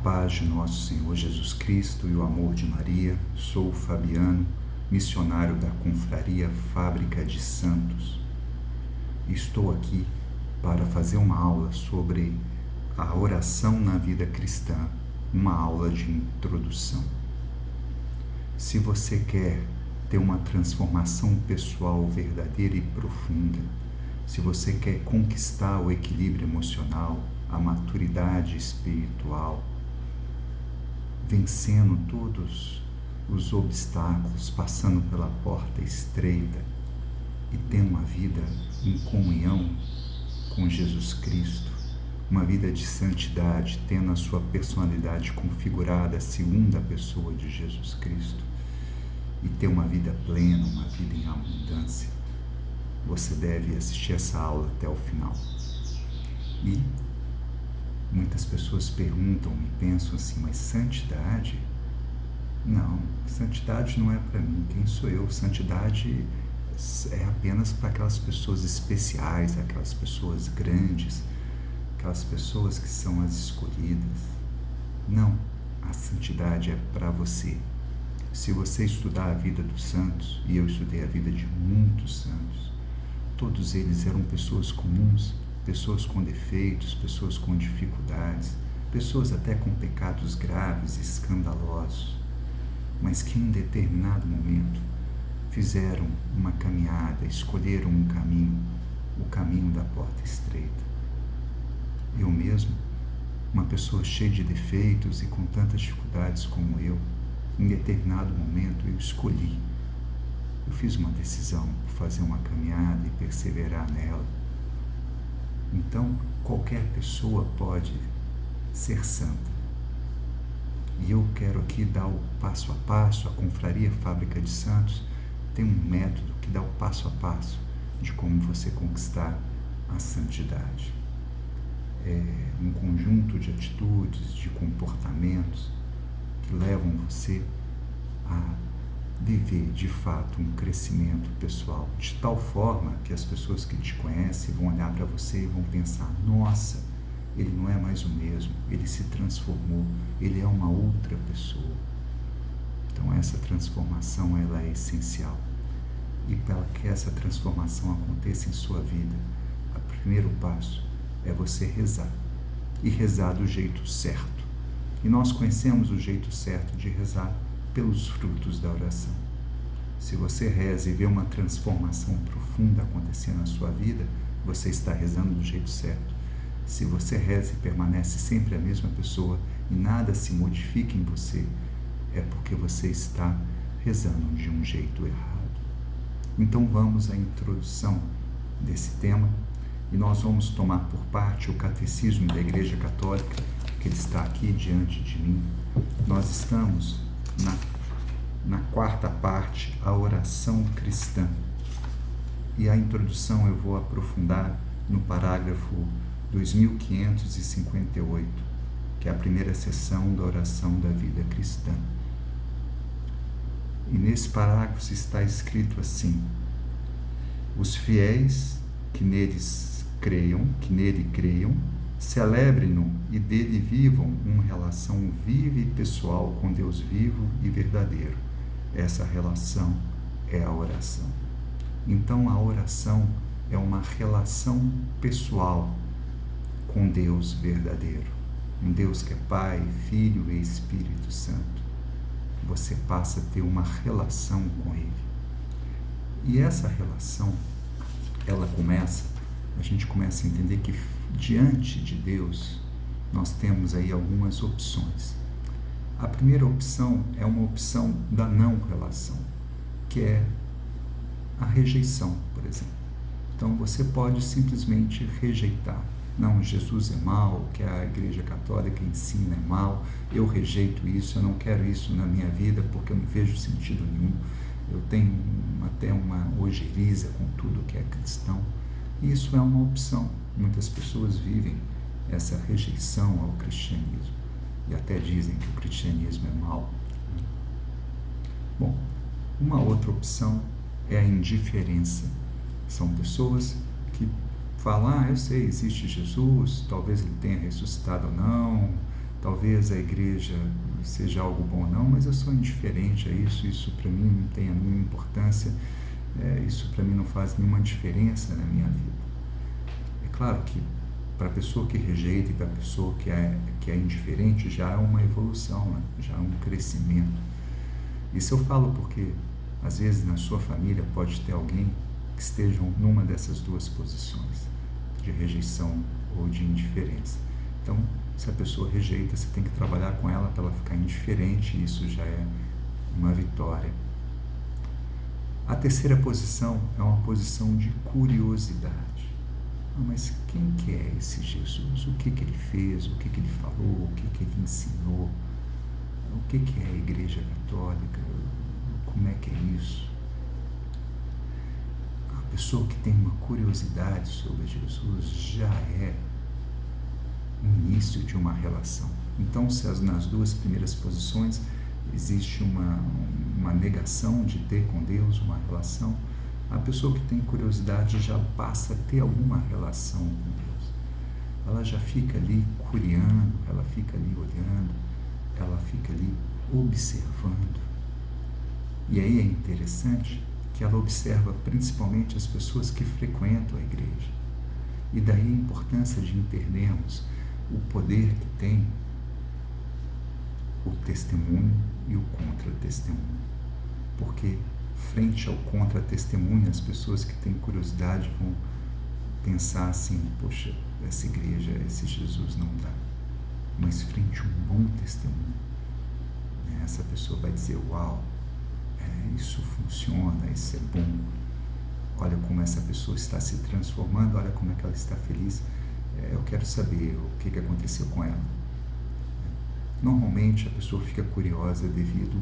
paz de nosso Senhor Jesus Cristo e o amor de Maria, sou o Fabiano, missionário da Confraria Fábrica de Santos. Estou aqui para fazer uma aula sobre a oração na vida cristã, uma aula de introdução. Se você quer ter uma transformação pessoal verdadeira e profunda, se você quer conquistar o equilíbrio emocional, a maturidade espiritual, vencendo todos os obstáculos, passando pela porta estreita e tendo uma vida em comunhão com Jesus Cristo, uma vida de santidade, tendo a sua personalidade configurada segundo a pessoa de Jesus Cristo e ter uma vida plena, uma vida em abundância, você deve assistir essa aula até o final. E muitas pessoas perguntam e pensam assim, mas santidade? Não, santidade não é para mim, quem sou eu? Santidade é apenas para aquelas pessoas especiais, aquelas pessoas grandes, aquelas pessoas que são as escolhidas. Não, a santidade é para você. Se você estudar a vida dos santos, e eu estudei a vida de muitos santos, todos eles eram pessoas comuns, pessoas com defeitos, pessoas com dificuldades, pessoas até com pecados graves, escandalosos, mas que em determinado momento fizeram uma caminhada, escolheram um caminho, o caminho da porta estreita. Eu mesmo, uma pessoa cheia de defeitos e com tantas dificuldades como eu, em determinado momento eu escolhi. Eu fiz uma decisão por fazer uma caminhada e perseverar nela. Então, qualquer pessoa pode ser santa. E eu quero aqui dar o passo a passo. A Confraria Fábrica de Santos tem um método que dá o passo a passo de como você conquistar a santidade. É um conjunto de atitudes, de comportamentos que levam você a viver de fato um crescimento pessoal, de tal forma que as pessoas que te conhecem vão olhar para você e vão pensar, nossa, ele não é mais o mesmo, ele se transformou, ele é uma outra pessoa. Então essa transformação ela é essencial. E para que essa transformação aconteça em sua vida, o primeiro passo é você rezar. E rezar do jeito certo. E nós conhecemos o jeito certo de rezar pelos frutos da oração. Se você reza e vê uma transformação profunda acontecer na sua vida, você está rezando do jeito certo. Se você reza e permanece sempre a mesma pessoa e nada se modifica em você, é porque você está rezando de um jeito errado. Então vamos à introdução desse tema e nós vamos tomar por parte o Catecismo da Igreja Católica, que ele está aqui diante de mim. Nós estamos na quarta parte, a oração cristã. E a introdução eu vou aprofundar no parágrafo 2558, que é a primeira seção da oração da vida cristã. E nesse parágrafo está escrito assim: os fiéis que nele creiam, celebrem-no e dele vivam uma relação viva e pessoal com Deus vivo e verdadeiro. Essa relação é a oração. Então a oração é uma relação pessoal com Deus verdadeiro. Um Deus que é Pai, Filho e Espírito Santo. Você passa a ter uma relação com Ele. E essa relação, a gente começa a entender que diante de Deus, nós temos aí algumas opções. A primeira opção é uma opção da não relação, que é a rejeição, por exemplo. Então você pode simplesmente rejeitar. Não, Jesus é mau, o que a Igreja Católica ensina é mau, eu rejeito isso, eu não quero isso na minha vida porque eu não vejo sentido nenhum, eu tenho até uma ojeriza com tudo que é cristão. Isso é uma opção. Muitas pessoas vivem essa rejeição ao cristianismo e até dizem que o cristianismo é mau. Bom, uma outra opção é a indiferença. São pessoas que falam, eu sei, existe Jesus, talvez ele tenha ressuscitado ou não, Talvez a igreja seja algo bom, não, mas eu sou indiferente a isso, isso para mim não tem a mínima importância, isso para mim não faz nenhuma diferença na minha vida. É claro que para a pessoa que rejeita e para a pessoa que é indiferente já é uma evolução, né? Já é um crescimento. Isso eu falo porque às vezes na sua família pode ter alguém que esteja numa dessas duas posições, de rejeição ou de indiferença. Então, se a pessoa rejeita, você tem que trabalhar com ela para ela ficar indiferente, e isso já é uma vitória. A terceira posição é uma posição de curiosidade. Mas quem que é esse Jesus? O que ele fez? O que ele falou? O que ele ensinou? O que é a Igreja Católica? Como é que é isso? A pessoa que tem uma curiosidade sobre Jesus já é o início de uma relação. Então, se nas duas primeiras posições existe uma negação de ter com Deus uma relação, a pessoa que tem curiosidade já passa a ter alguma relação com Deus. Ela já fica ali curiando, ela fica ali olhando, ela fica ali observando. E aí é interessante que ela observa principalmente as pessoas que frequentam a igreja. E daí a importância de entendermos o poder que tem o testemunho e o contra-testemunho. Porque frente ao contra-testemunho, as pessoas que têm curiosidade vão pensar assim: poxa, essa igreja, esse Jesus não dá. Mas frente a um bom testemunho, essa pessoa vai dizer: uau, isso funciona, isso é bom. Olha como essa pessoa está se transformando, olha como é que ela está feliz. Eu quero saber o que aconteceu com ela. Normalmente a pessoa fica curiosa devido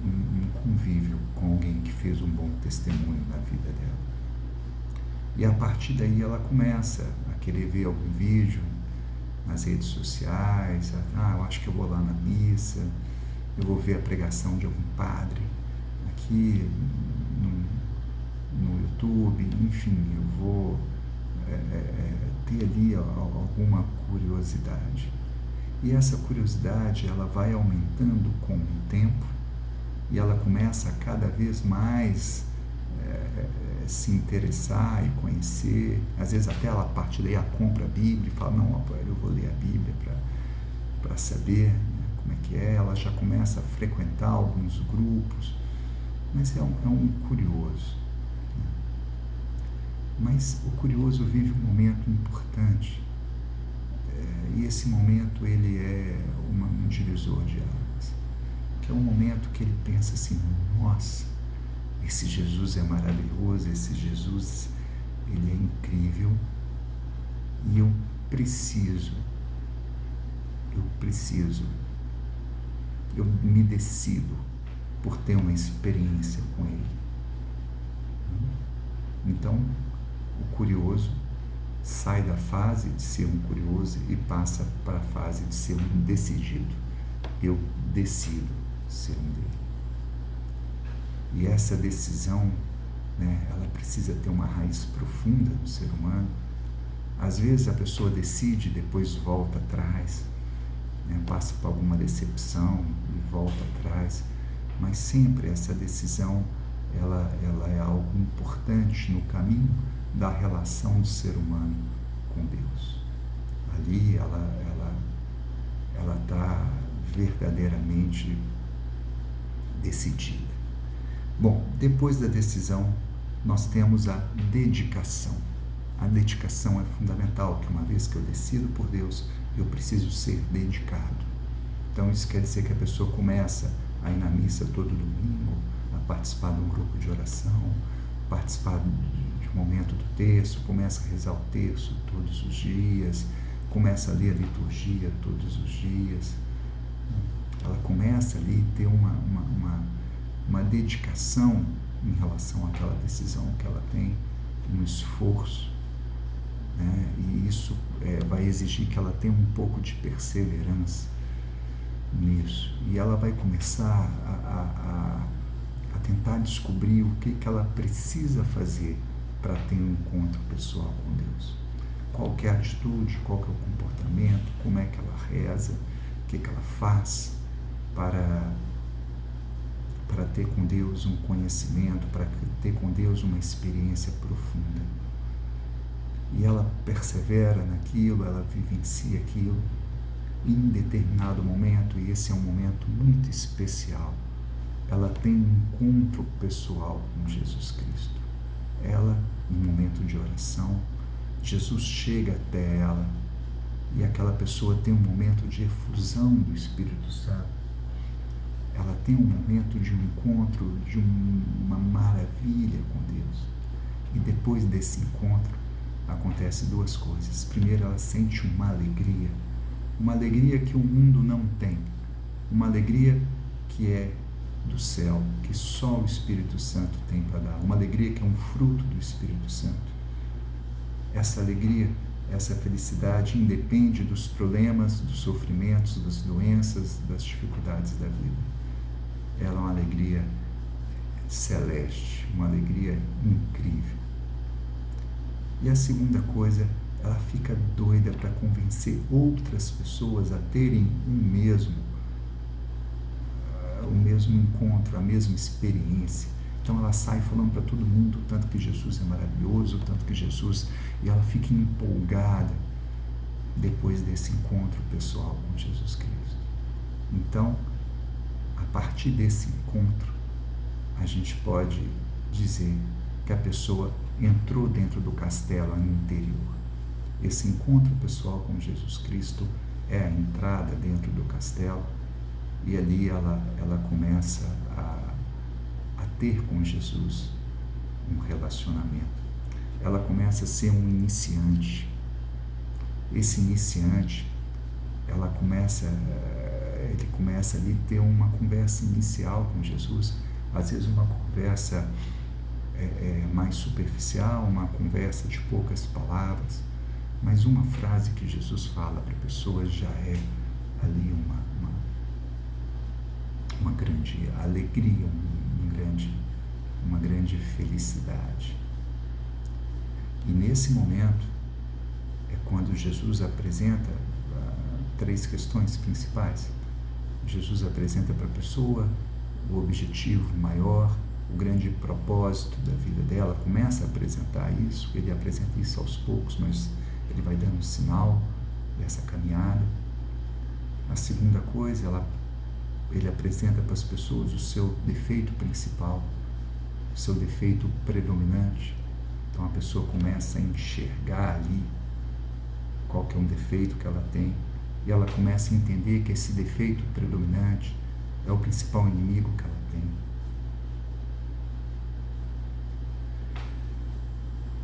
a um convívio com alguém que fez um bom testemunho na vida dela. E a partir daí ela começa a querer ver algum vídeo nas redes sociais. Eu acho que eu vou lá na missa, eu vou ver a pregação de algum padre aqui no YouTube, enfim, eu vou ter ali alguma curiosidade. E essa curiosidade, ela vai aumentando com o tempo, e ela começa a cada vez mais se interessar e conhecer. Às vezes até ela, a partir daí, ela compra a Bíblia e fala: não, eu vou ler a Bíblia para saber como é que é. Ela já começa a frequentar alguns grupos, mas é um curioso. Mas o curioso vive um momento importante, e esse momento ele é um divisor de águas, que é um momento que ele pensa assim: nossa, esse Jesus é maravilhoso, esse Jesus ele é incrível, e eu me decido por ter uma experiência com ele. Então, o curioso sai da fase de ser um curioso e passa para a fase de ser um decidido. Eu decido ser um dele. E essa decisão, ela precisa ter uma raiz profunda no ser humano. Às vezes a pessoa decide, depois volta atrás, passa por alguma decepção e volta atrás, mas sempre essa decisão ela é algo importante no caminho da relação do ser humano com Deus. Ali ela está verdadeiramente decidida. Bom, depois da decisão, nós temos a dedicação. A dedicação é fundamental, porque uma vez que eu decido por Deus, eu preciso ser dedicado. Então isso quer dizer que a pessoa começa a ir na missa todo domingo, a participar de um grupo de oração, participar de um momento do terço, começa a rezar o terço todos os dias, começa a ler a liturgia todos os dias. Ela começa ali a ter uma dedicação em relação àquela decisão que ela tem, um esforço, e isso vai exigir que ela tenha um pouco de perseverança nisso, e ela vai começar a tentar descobrir o que ela precisa fazer para ter um encontro pessoal com Deus. Qual que é a atitude, qual que é o comportamento, como é que ela reza, que ela faz para ter com Deus um conhecimento, para ter com Deus uma experiência profunda. E ela persevera naquilo, ela vivencia aquilo, e em determinado momento, e esse é um momento muito especial, ela tem um encontro pessoal com Jesus Cristo. Ela, num momento de oração, Jesus chega até ela, e aquela pessoa tem um momento de efusão do Espírito Santo. Ela tem um momento de um encontro, de uma maravilha com Deus. E depois desse encontro, acontece duas coisas. Primeiro, ela sente uma alegria que o mundo não tem, uma alegria que é do céu, que só o Espírito Santo tem para dar, uma alegria que é um fruto do Espírito Santo. Essa alegria, essa felicidade independe dos problemas, dos sofrimentos, das doenças, das dificuldades da vida. Ela é uma alegria celeste, uma alegria incrível. E a segunda coisa, ela fica doida para convencer outras pessoas a terem o mesmo encontro, a mesma experiência. Então ela sai falando para todo mundo, tanto que Jesus é maravilhoso, tanto que Jesus... E ela fica empolgada depois desse encontro pessoal com Jesus Cristo. Então, a partir desse encontro, a gente pode dizer que a pessoa entrou dentro do castelo interior. Esse encontro pessoal com Jesus Cristo é a entrada dentro do castelo, e ali ela começa a ter com Jesus um relacionamento. Ela começa a ser um iniciante. Esse iniciante, ele começa ali a ter uma conversa inicial com Jesus, às vezes uma conversa mais superficial, uma conversa de poucas palavras, mas uma frase que Jesus fala para a pessoa já é ali uma grande alegria, uma grande felicidade. E nesse momento é quando Jesus apresenta três questões principais. Jesus apresenta para a pessoa o objetivo maior, o grande propósito da vida dela, começa a apresentar isso, ele apresenta isso aos poucos, mas ele vai dando um sinal dessa caminhada. A segunda coisa, ele apresenta para as pessoas o seu defeito principal, o seu defeito predominante. Então a pessoa começa a enxergar ali qual que é um defeito que ela tem, e ela começa a entender que esse defeito predominante é o principal inimigo que ela tem.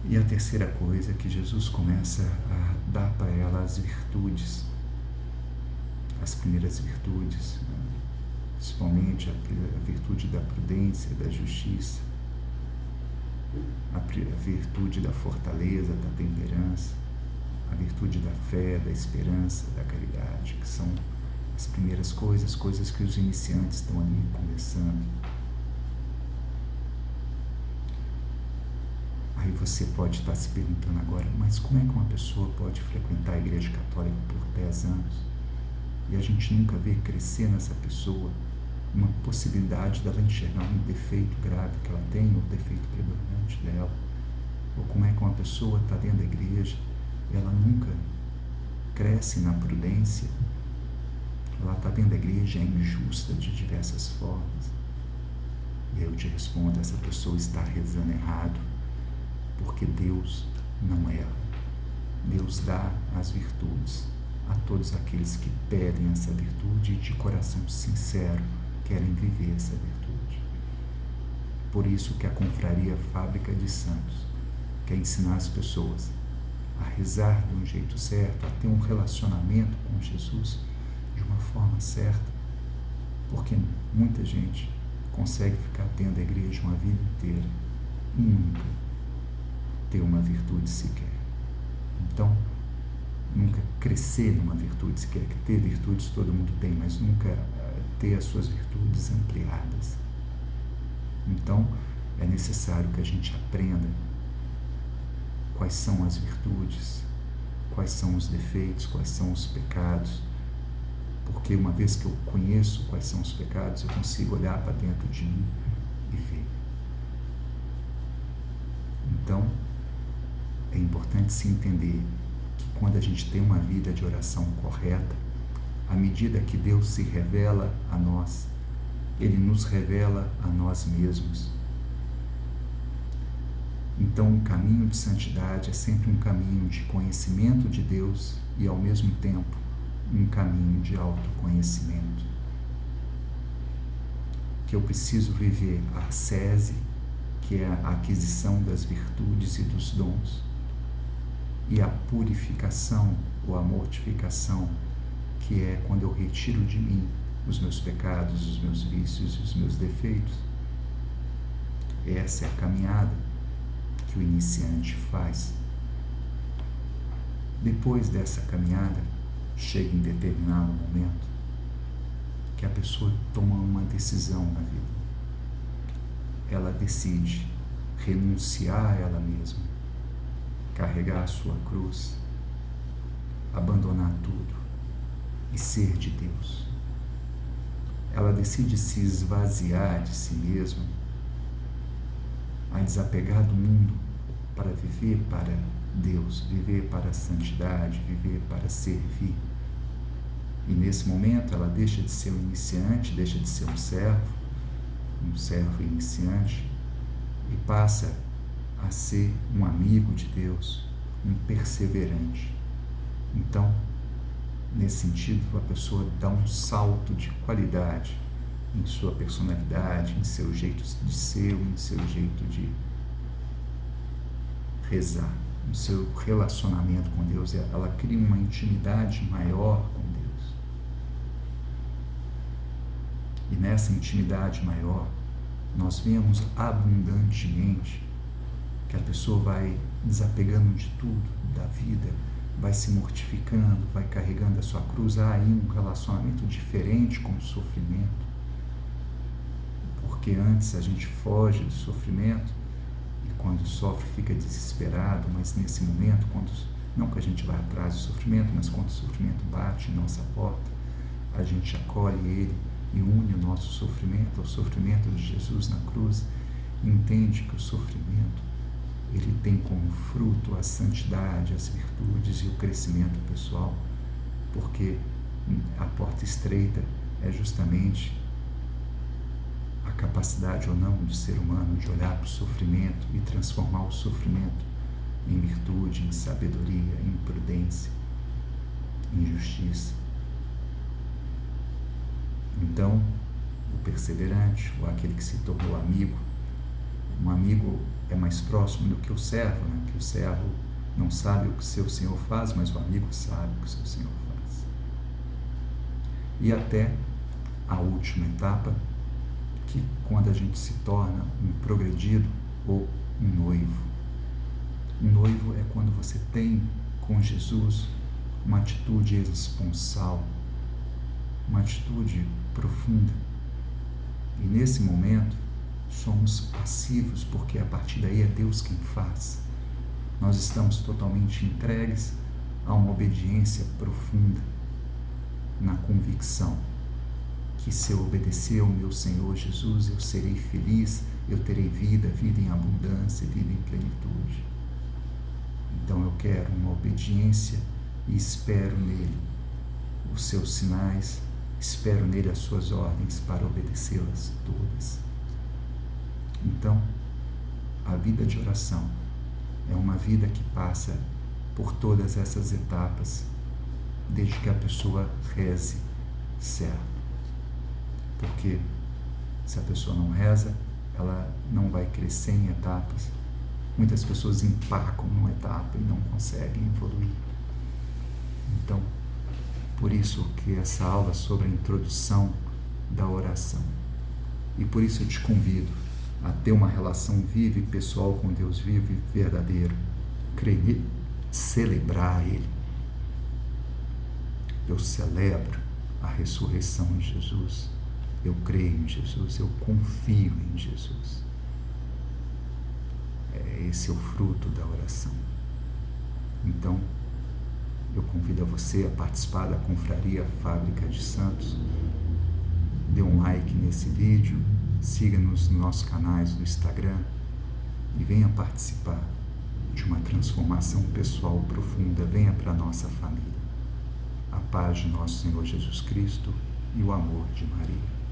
E a terceira coisa é que Jesus começa a dar para ela as virtudes, as primeiras virtudes, principalmente a virtude da prudência, da justiça, a virtude da fortaleza, da temperança, a virtude da fé, da esperança, da caridade, que são as primeiras coisas que os iniciantes estão ali começando. Aí você pode estar se perguntando agora, mas como é que uma pessoa pode frequentar a Igreja Católica por 10 anos e a gente nunca vê crescer nessa pessoa uma possibilidade dela enxergar um defeito grave que ela tem, ou defeito predominante dela? Ou como é que uma pessoa está dentro da igreja e ela nunca cresce na prudência? Ela está dentro da igreja, é injusta de diversas formas. E eu te respondo, essa pessoa está rezando errado, porque Deus não erra. Deus dá as virtudes a todos aqueles que pedem essa virtude e de coração sincero querem viver essa virtude. Por isso que a Confraria Fábrica de Santos quer ensinar as pessoas a rezar de um jeito certo, a ter um relacionamento com Jesus de uma forma certa, porque muita gente consegue ficar dentro da igreja uma vida inteira e nunca ter uma virtude sequer. Então, nunca crescer numa virtude sequer, que ter virtudes todo mundo tem, mas nunca ter as suas virtudes ampliadas. Então, é necessário que a gente aprenda quais são as virtudes, quais são os defeitos, quais são os pecados, porque uma vez que eu conheço quais são os pecados, eu consigo olhar para dentro de mim e ver. Então, é importante se entender que quando a gente tem uma vida de oração correta, à medida que Deus se revela a nós, Ele nos revela a nós mesmos. Então, o caminho de santidade é sempre um caminho de conhecimento de Deus e, ao mesmo tempo, um caminho de autoconhecimento. Que eu preciso viver a ascese, que é a aquisição das virtudes e dos dons, e a purificação ou a mortificação, que é quando eu retiro de mim os meus pecados, os meus vícios e os meus defeitos. Essa é a caminhada que o iniciante faz. Depois dessa caminhada, chega em determinado momento que a pessoa toma uma decisão na vida. Ela decide renunciar a ela mesma, carregar a sua cruz, abandonar tudo e ser de Deus. Ela decide se esvaziar de si mesma, a desapegar do mundo para viver para Deus, viver para a santidade, viver para servir. E nesse momento ela deixa de ser um iniciante, deixa de ser um servo iniciante, e passa a ser um amigo de Deus, um perseverante. Então, nesse sentido, a pessoa dá um salto de qualidade em sua personalidade, em seu jeito de ser, em seu jeito de rezar, no seu relacionamento com Deus. Ela cria uma intimidade maior com Deus. E nessa intimidade maior, nós vemos abundantemente que a pessoa vai desapegando de tudo, da vida, vai se mortificando, vai carregando a sua cruz. Há aí um relacionamento diferente com o sofrimento, porque antes a gente foge do sofrimento e quando sofre fica desesperado, mas nesse momento, não que a gente vá atrás do sofrimento, mas quando o sofrimento bate em nossa porta, a gente acolhe ele e une o nosso sofrimento ao sofrimento de Jesus na cruz, e entende que o sofrimento ele tem como fruto a santidade, as virtudes e o crescimento pessoal, porque a porta estreita é justamente a capacidade ou não do ser humano de olhar para o sofrimento e transformar o sofrimento em virtude, em sabedoria, em prudência, em justiça. Então, o perseverante, ou aquele que se tornou amigo, um amigo é mais próximo do que o servo, né? Que o servo não sabe o que seu senhor faz, mas o amigo sabe o que seu senhor faz. E até a última etapa, que quando a gente se torna um progredido ou um noivo. Um noivo é quando você tem com Jesus uma atitude esponsal, uma atitude profunda. E nesse momento, somos passivos, porque a partir daí é Deus quem faz. Nós estamos totalmente entregues a uma obediência profunda, na convicção que se eu obedecer ao meu Senhor Jesus, eu serei feliz, eu terei vida em abundância, vida em plenitude. Então eu quero uma obediência e espero nele os seus sinais, espero nele as suas ordens para obedecê-las todas. Então, a vida de oração é uma vida que passa por todas essas etapas, desde que a pessoa reze certo. Porque se a pessoa não reza, ela não vai crescer em etapas. Muitas pessoas empacam numa etapa e não conseguem evoluir. Então, por isso que essa aula é sobre a introdução da oração. E por isso eu te convido a ter uma relação viva e pessoal com Deus vivo e verdadeiro, crer nele, celebrar Ele. Eu celebro a ressurreição de Jesus, eu creio em Jesus, eu confio em Jesus. Esse é o fruto da oração. Então, Eu convido a você a participar da Confraria Fábrica de Santos. Dê um like nesse vídeo, siga-nos nos nossos canais do Instagram e venha participar de uma transformação pessoal profunda. Venha para a nossa família. A paz de nosso Senhor Jesus Cristo e o amor de Maria.